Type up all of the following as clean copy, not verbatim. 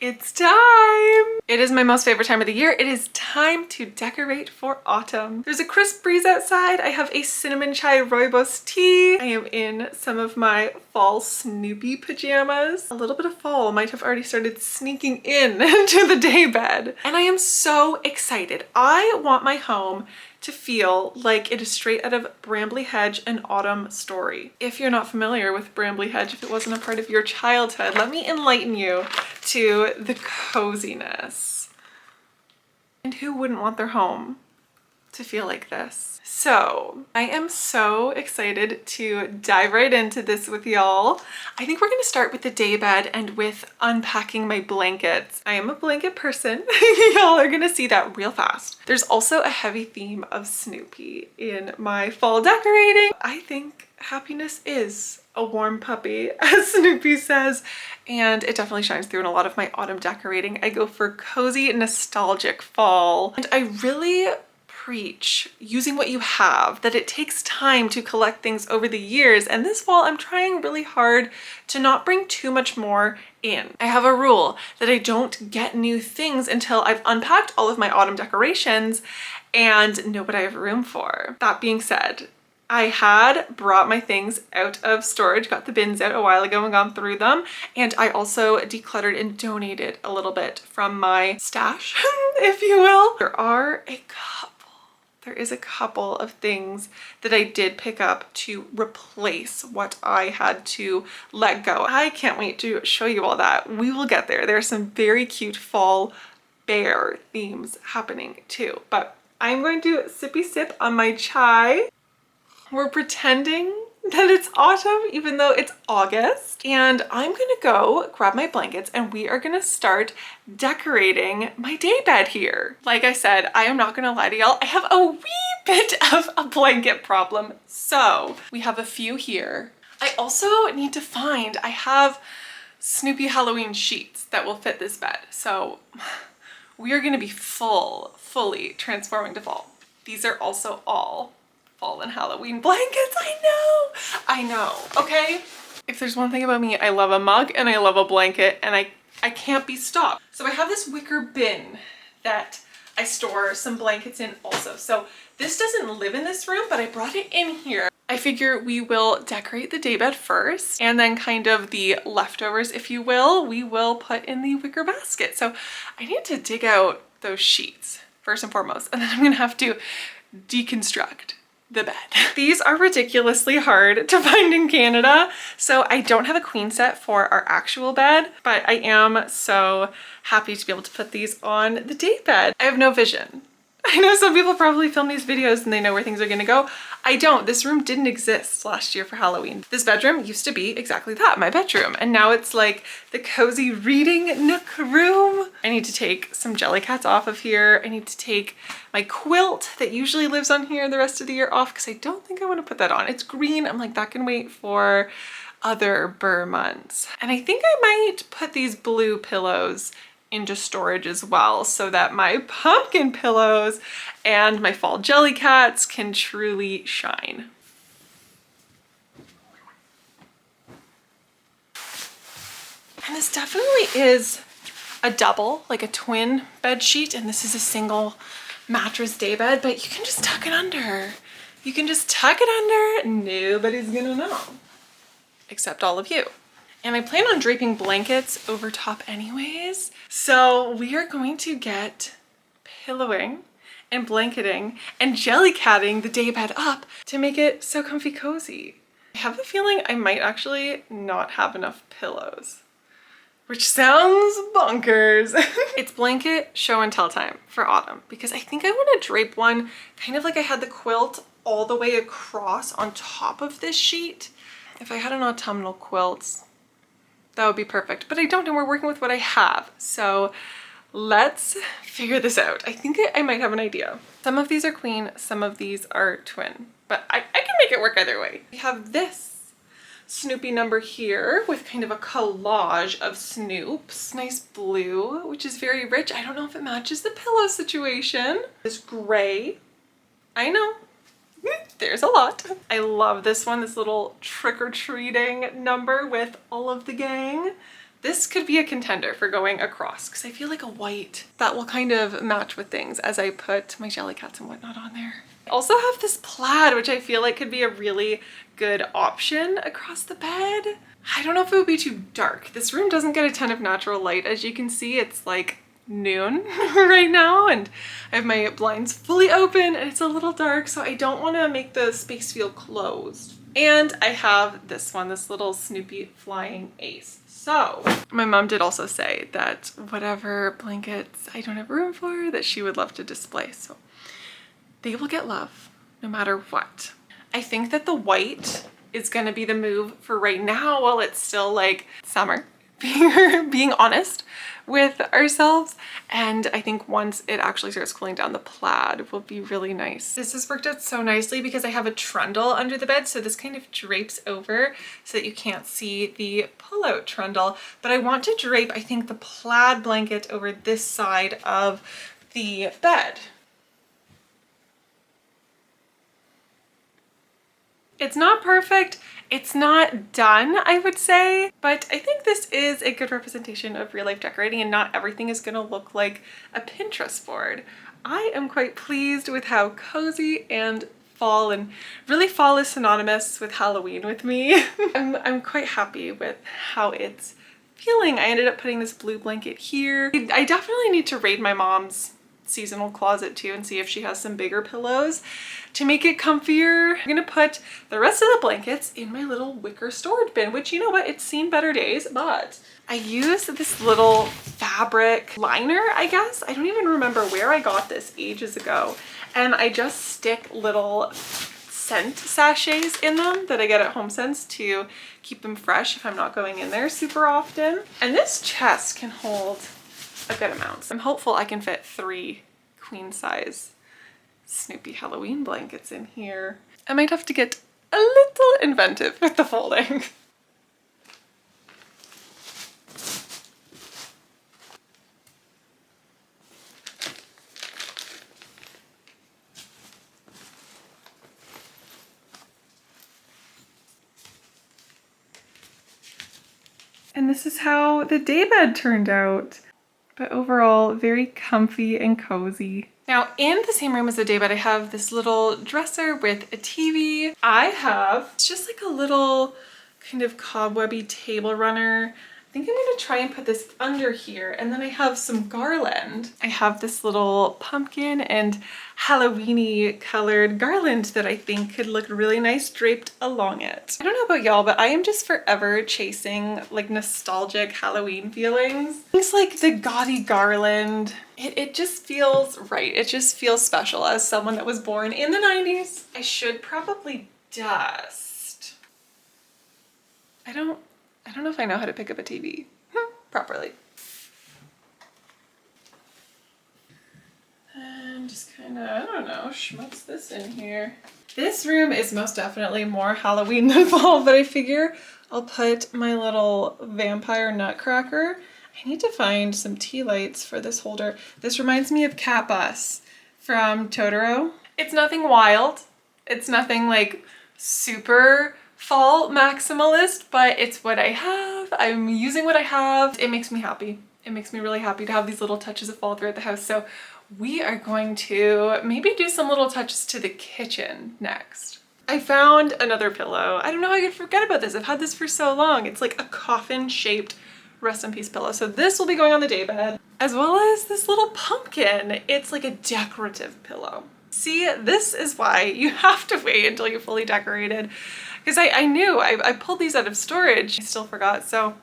It's time! It is my most favorite time of the year. It is time to decorate for autumn. There's a crisp breeze outside. I have a cinnamon chai rooibos tea. I am in some of my fall Snoopy pajamas. A little bit of fall might have already started sneaking in to the daybed. And I am so excited. I want my home to feel like it is straight out of Brambley Hedge, An Autumn Story. If you're not familiar with Brambley Hedge, if it wasn't a part of your childhood, let me enlighten you to the coziness. And who wouldn't want their home to feel like this? So I am so excited to dive right into this with y'all. I think we're gonna start with the daybed and with unpacking my blankets. I am a blanket person. Y'all are gonna see that real fast. There's also a heavy theme of Snoopy in my fall decorating. I think happiness is a warm puppy, as Snoopy says, and it definitely shines through in a lot of my autumn decorating. I go for cozy, nostalgic fall, and I really preach using what you have, that it takes time to collect things over the years, and this fall I'm trying really hard to not bring too much more in. I have a rule that I don't get new things until I've unpacked all of my autumn decorations and know what I have room for. That being said, I had brought my things out of storage, got the bins out a while ago and gone through them, and I also decluttered and donated a little bit from my stash, if you will. There is a couple of things that I did pick up to replace what I had to let go. I can't wait to show you all that. We will get there. There are some very cute fall bear themes happening too, but I'm going to sippy sip on my chai. We're pretending that it's autumn even though it's August, and I'm gonna go grab my blankets and we are gonna start decorating my daybed here. Like I said, I am not gonna lie to y'all, I have a wee bit of a blanket problem, so we have a few here. I also need to find, I have Snoopy Halloween sheets that will fit this bed, so we are gonna be fully transforming to fall. These are also all fall and Halloween blankets. I know, okay? If there's one thing about me, I love a mug and I love a blanket, and I can't be stopped. So I have this wicker bin that I store some blankets in also. So this doesn't live in this room, but I brought it in here. I figure we will decorate the daybed first, and then kind of the leftovers, if you will, we will put in the wicker basket. So I need to dig out those sheets first and foremost, and then I'm gonna have to deconstruct the bed. These are ridiculously hard to find in Canada, so I don't have a queen set for our actual bed, but I am so happy to be able to put these on the daybed. I have no vision. I know some people probably film these videos and they know where things are gonna go. I don't. This room didn't exist last year for Halloween. This bedroom used to be exactly that, my bedroom, and now it's like the cozy reading nook room. I need to take some jelly cats off of here. I need to take my quilt that usually lives on here the rest of the year off because I don't think I want to put that on. It's green. I'm like, that can wait for other Burr months. And I think I might put these blue pillows into storage as well so that my pumpkin pillows and my fall jelly cats can truly shine. And this definitely is a double, like a twin bed sheet, and this is a single mattress daybed, but you can just tuck it under. You can just tuck it under, nobody's gonna know, except all of you. And I plan on draping blankets over top anyways. So we are going to get pillowing and blanketing and jelly catting the daybed up to make it so comfy cozy. I have a feeling I might actually not have enough pillows, which sounds bonkers. It's blanket show and tell time for autumn because I think I want to drape one kind of like I had the quilt all the way across on top of this sheet. If I had an autumnal quilt, that would be perfect, but I don't, and we're working with what I have. So let's figure this out. I think I might have an idea. Some of these are queen, some of these are twin, but I can make it work either way. We have this Snoopy number here with kind of a collage of Snoops. Nice blue, which is very rich. I don't know if it matches the pillow situation. This gray, I know. There's a lot. I love this one, this little trick-or-treating number with all of the gang. This could be a contender for going across because I feel like a white that will kind of match with things as I put my jelly cats and whatnot on there. I also have this plaid, which I feel like could be a really good option across the bed. I don't know if it would be too dark. This room doesn't get a ton of natural light. As you can see, it's like noon right now and I have my blinds fully open and it's a little dark, so I don't want to make the space feel closed. And I have this one, this little Snoopy flying ace. So my mom did also say that whatever blankets I don't have room for, that she would love to display. So they will get love no matter what. I think that the white is going to be the move for right now while it's still like summer, being honest with ourselves. And I think once it actually starts cooling down, the plaid will be really nice. This has worked out so nicely because I have a trundle under the bed, so this kind of drapes over so that you can't see the pull-out trundle. But I want to drape, I think, the plaid blanket over this side of the bed. It's not perfect. It's not done, I would say, but I think this is a good representation of real life decorating and not everything is gonna look like a Pinterest board. I am quite pleased with how cozy and fall, and really fall is synonymous with Halloween with me. I'm quite happy with how it's feeling. I ended up putting this blue blanket here. I definitely need to raid my mom's seasonal closet too and see if she has some bigger pillows to make it comfier. I'm gonna put the rest of the blankets in my little wicker storage bin, which, you know what, it's seen better days, but I used this little fabric liner, I guess. I don't even remember where I got this ages ago. And I just stick little scent sachets in them that I get at HomeSense to keep them fresh if I'm not going in there super often. And this chest can hold a good amount. I'm hopeful I can fit 3 queen size Snoopy Halloween blankets in here. I might have to get a little inventive with the folding. And this is how the daybed turned out. But overall, very comfy and cozy. Now, in the same room as the daybed, I have this little dresser with a TV. I have, it's just like a little kind of cobwebby table runner. I think I'm gonna try and put this under here, and then I have some garland. I have this little pumpkin and Halloween-y colored garland that I think could look really nice draped along it. I don't know about y'all, but I am just forever chasing like nostalgic Halloween feelings. Things like the gaudy garland, it just feels right. It just feels special as someone that was born in the 90s. I should probably dust. I don't know if I know how to pick up a TV properly. And just kind of, I don't know, schmutz this in here. This room is most definitely more Halloween than fall, but I figure I'll put my little vampire nutcracker. I need to find some tea lights for this holder. This reminds me of Cat Bus from Totoro. It's nothing wild. It's nothing like super fall maximalist, but it's what I have. I'm using what I have. It makes me happy. It makes me really happy to have these little touches of fall throughout the house. So we are going to maybe do some little touches to the kitchen next. I found another pillow. I don't know how I could forget about this. I've had this for so long. It's like a coffin shaped rest in peace pillow. So this will be going on the daybed, as well as this little pumpkin. It's like a decorative pillow. See, this is why you have to wait until you're fully decorated. Because I knew, I pulled these out of storage. I still forgot, so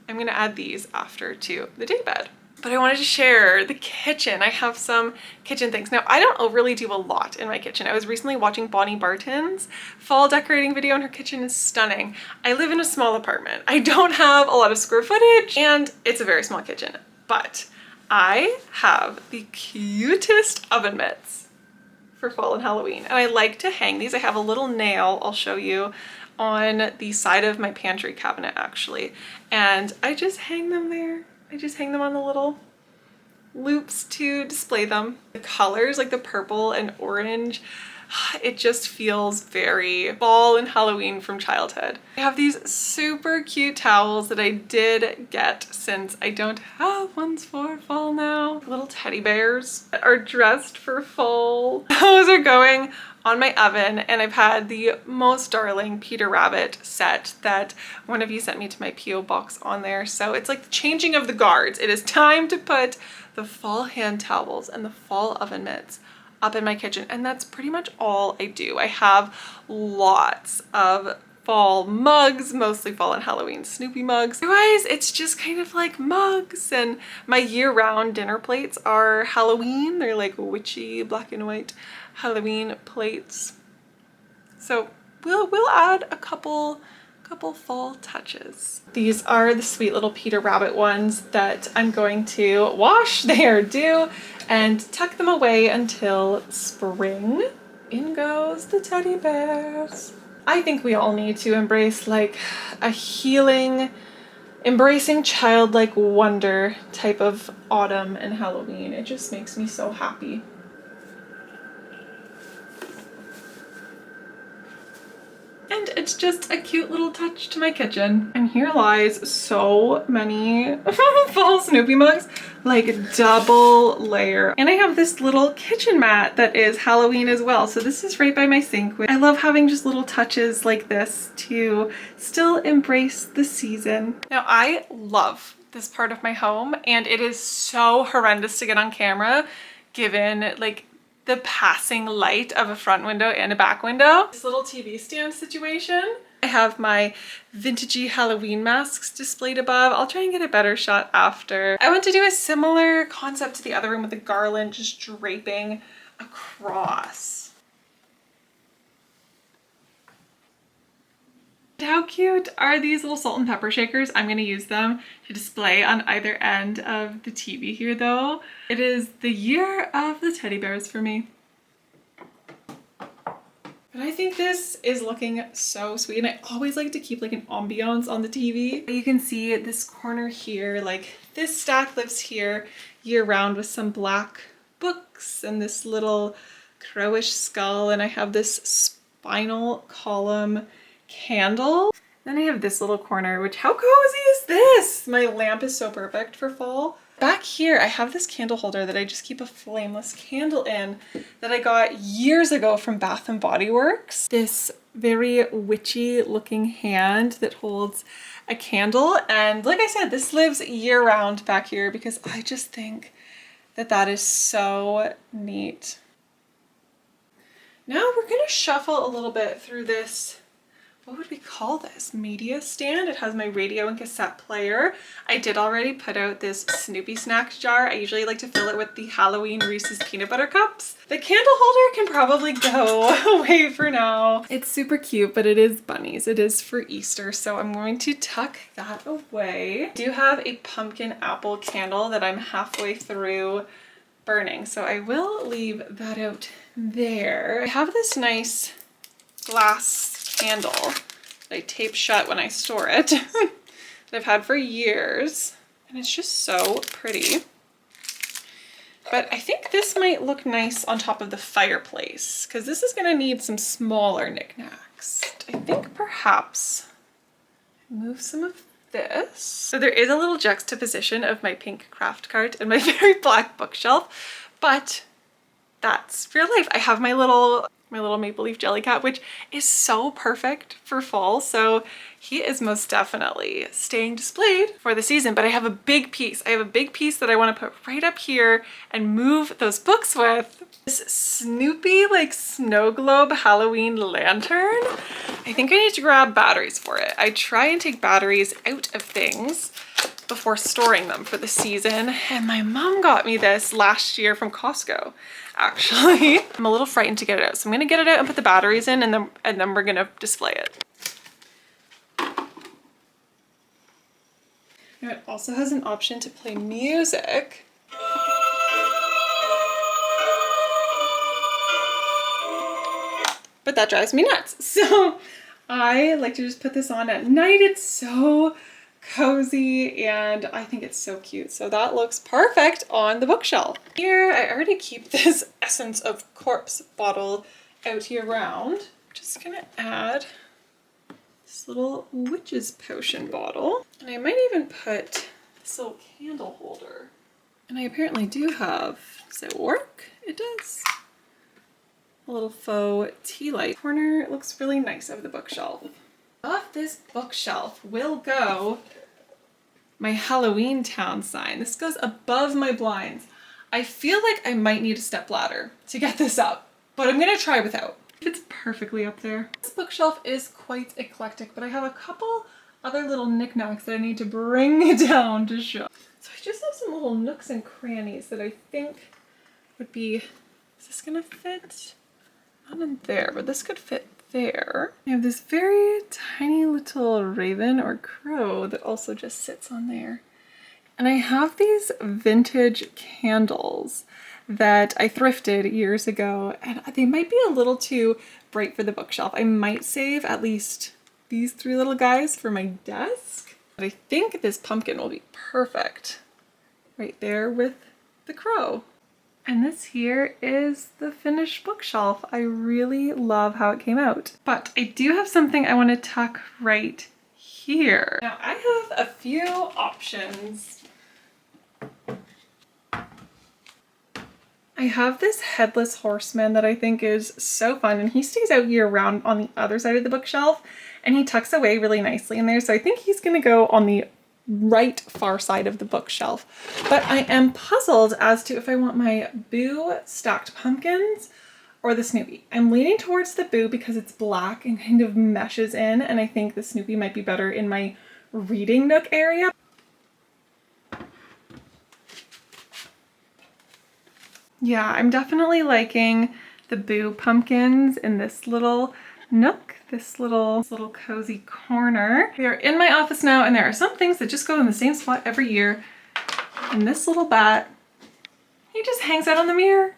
I'm gonna add these after to the daybed. But I wanted to share the kitchen. I have some kitchen things. Now, I don't really do a lot in my kitchen. I was recently watching Bonnie Barton's fall decorating video and her kitchen is stunning. I live in a small apartment. I don't have a lot of square footage and it's a very small kitchen, but I have the cutest oven mitts for fall and Halloween. And I like to hang these. I have a little nail, I'll show you, on the side of my pantry cabinet actually. And I just hang them there. I just hang them on the little loops to display them. The colors, like the purple and orange, It just feels very fall and Halloween from childhood. I have these super cute towels that I did get since I don't have ones for fall now. Little teddy bears that are dressed for fall. Those are going on my oven, and I've had the most darling Peter Rabbit set that one of you sent me to my P.O. box on there. So it's like the changing of the guards. It is time to put the fall hand towels and the fall oven mitts up in my kitchen, and that's pretty much all I do. I have lots of fall mugs, mostly fall and Halloween Snoopy mugs. Otherwise, it's just kind of like mugs, and my year-round dinner plates are Halloween. They're like witchy black and white Halloween plates. So we'll add a couple fall touches. These are the sweet little Peter Rabbit ones that I'm going to wash. They are due, and tuck them away until spring. In goes the teddy bears. I think we all need to embrace like a healing, embracing childlike wonder type of autumn and Halloween. It just makes me so happy. And it's just a cute little touch to my kitchen. And here lies so many fall Snoopy mugs, like double layer. And I have this little kitchen mat that is Halloween as well. So this is right by my sink. I love having just little touches like this to still embrace the season. Now I love this part of my home, and it is so horrendous to get on camera given like the passing light of a front window and a back window. This little TV stand situation. I have my vintagey Halloween masks displayed above. I'll try and get a better shot after. I want to do a similar concept to the other room with a garland just draping across. How cute are these little salt and pepper shakers? I'm going to use them to display on either end of the TV here though. It is the year of the teddy bears for me. But I think this is looking so sweet, and I always like to keep like an ambiance on the TV. You can see this corner here, like this stack lives here year round with some black books and this little crowish skull, and I have this spinal column candle. Then I have this little corner, which how cozy is this? My lamp is so perfect for fall. Back here I have this candle holder that I just keep a flameless candle in that I got years ago from Bath and Body Works. This very witchy looking hand that holds a candle, and like I said, this lives year round back here because I just think that that is so neat. Now we're gonna shuffle a little bit through this, what would we call this? Media stand. It has my radio and cassette player. I did already put out this Snoopy snacks jar. I usually like to fill it with the Halloween Reese's peanut butter cups. The candle holder can probably go away for now. It's super cute, but it is bunnies. It is for Easter, so I'm going to tuck that away. I do have a pumpkin apple candle that I'm halfway through burning, so I will leave that out there. I have this nice glass candle that I tape shut when I store it that I've had for years, and it's just so pretty. But I think this might look nice on top of the fireplace because this is going to need some smaller knickknacks. I think perhaps move some of this. So there is a little juxtaposition of my pink craft cart and my very black bookshelf, but that's real life. I have my little maple leaf jelly cat, which is so perfect for fall. So he is most definitely staying displayed for the season, but I have a big piece. I have a big piece that I want to put right up here and move those books with. This Snoopy like snow globe Halloween lantern. I think I need to grab batteries for it. I try and take batteries out of things before storing them for the season, and my mom got me this last year from Costco. Actually, I'm a little frightened to get it out, so I'm gonna get it out and put the batteries in, and then we're gonna display it. Now it also has an option to play music. But that drives me nuts. So I like to just put this on at night. It's so cozy and I think it's so cute. So that looks perfect on the bookshelf. Here I already keep this Essence of Corpse bottle out year round. I'm just gonna add this little witch's potion bottle. And I might even put this little candle holder. And I apparently do have, does it work? It does. A little faux tea light corner. It looks really nice over the bookshelf. Off this bookshelf will go my Halloween town sign. This goes above my blinds. I feel like I might need a stepladder to get this up, but I'm gonna try without. It's perfectly up there. This bookshelf is quite eclectic, but I have a couple other little knickknacks that I need to bring down to show. So I just have some little nooks and crannies that I think would be, is this gonna fit? Not in there, but this could fit there. I have this very tiny little raven or crow that also just sits on there. And I have these vintage candles that I thrifted years ago, and they might be a little too bright for the bookshelf. I might save at least these three little guys for my desk. But I think this pumpkin will be perfect right there with the crow. And this here is the finished bookshelf. I really love how it came out. But I do have something I want to tuck right here. Now I have a few options. I have this headless horseman that I think is so fun, and he stays out year round on the other side of the bookshelf, and he tucks away really nicely in there. So I think he's gonna go on the right far side of the bookshelf. But I am puzzled as to if I want my Boo stacked pumpkins or the Snoopy. I'm leaning towards the Boo because it's black and kind of meshes in, and I think the Snoopy might be better in my reading nook area. Yeah, I'm definitely liking the Boo pumpkins in this little nook, this little cozy corner. We are in my office now, and there are some things that just go in the same spot every year. And this little bat, he just hangs out on the mirror.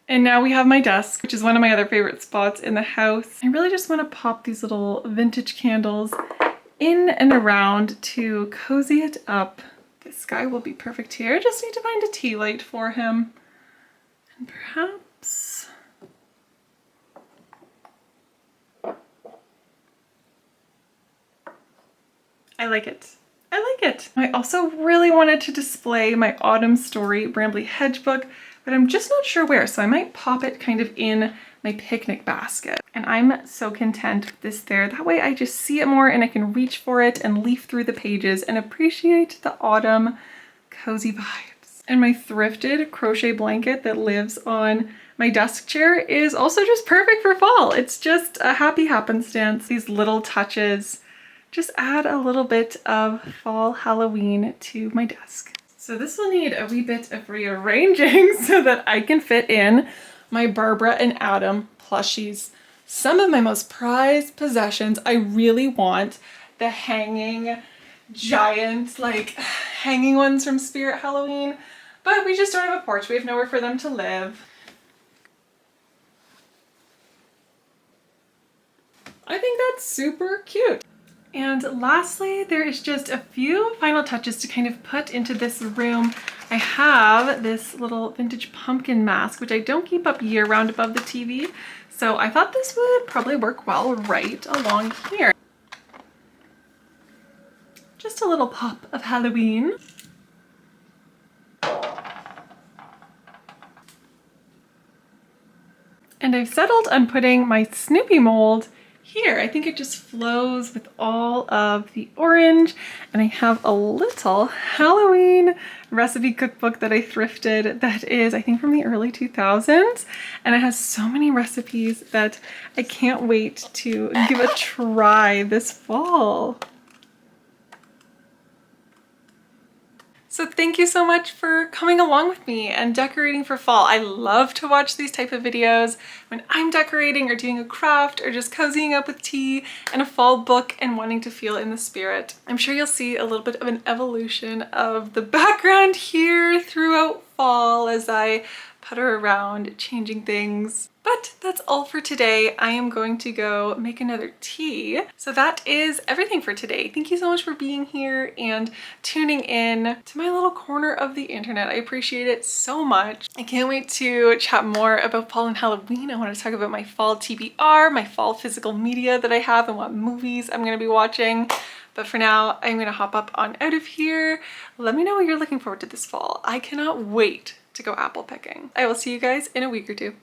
And now we have my desk, which is one of my other favorite spots in the house. I really just want to pop these little vintage candles in and around to cozy it up. This guy will be perfect here. I just need to find a tea light for him. And perhaps I like it. I like it. I also really wanted to display my Autumn Story Brambly Hedge book, but I'm just not sure where, so I might pop it kind of in my picnic basket. And I'm so content with this there. That way I just see it more and I can reach for it and leaf through the pages and appreciate the autumn cozy vibes. And my thrifted crochet blanket that lives on my desk chair is also just perfect for fall. It's just a happy happenstance. These little touches just add a little bit of fall Halloween to my desk. So this will need a wee bit of rearranging so that I can fit in my Barbara and Adam plushies. Some of my most prized possessions. I really want the hanging giant, like hanging ones from Spirit Halloween, but we just don't have a porch. We have nowhere for them to live. I think that's super cute. And lastly, there is just a few final touches to kind of put into this room. I have this little vintage pumpkin mask, which I don't keep up year round above the TV. So I thought this would probably work well right along here. Just a little pop of Halloween. And I've settled on putting my Snoopy mold here. I think it just flows with all of the orange. And I have a little Halloween recipe cookbook that I thrifted that is, I think, from the early 2000s. And it has so many recipes that I can't wait to give a try this fall. So thank you so much for coming along with me and decorating for fall. I love to watch these type of videos when I'm decorating or doing a craft or just cozying up with tea and a fall book and wanting to feel in the spirit. I'm sure you'll see a little bit of an evolution of the background here throughout fall as I putter around changing things. But that's all for today. I am going to go make another tea. So that is everything for today. Thank you so much for being here and tuning in to my little corner of the internet. I appreciate it so much. I can't wait to chat more about fall and Halloween. I want to talk about my fall TBR, my fall physical media that I have, and what movies I'm going to be watching. But for now, I'm going to hop up on out of here. Let me know what you're looking forward to this fall. I cannot wait to go apple picking. I will see you guys in a week or two.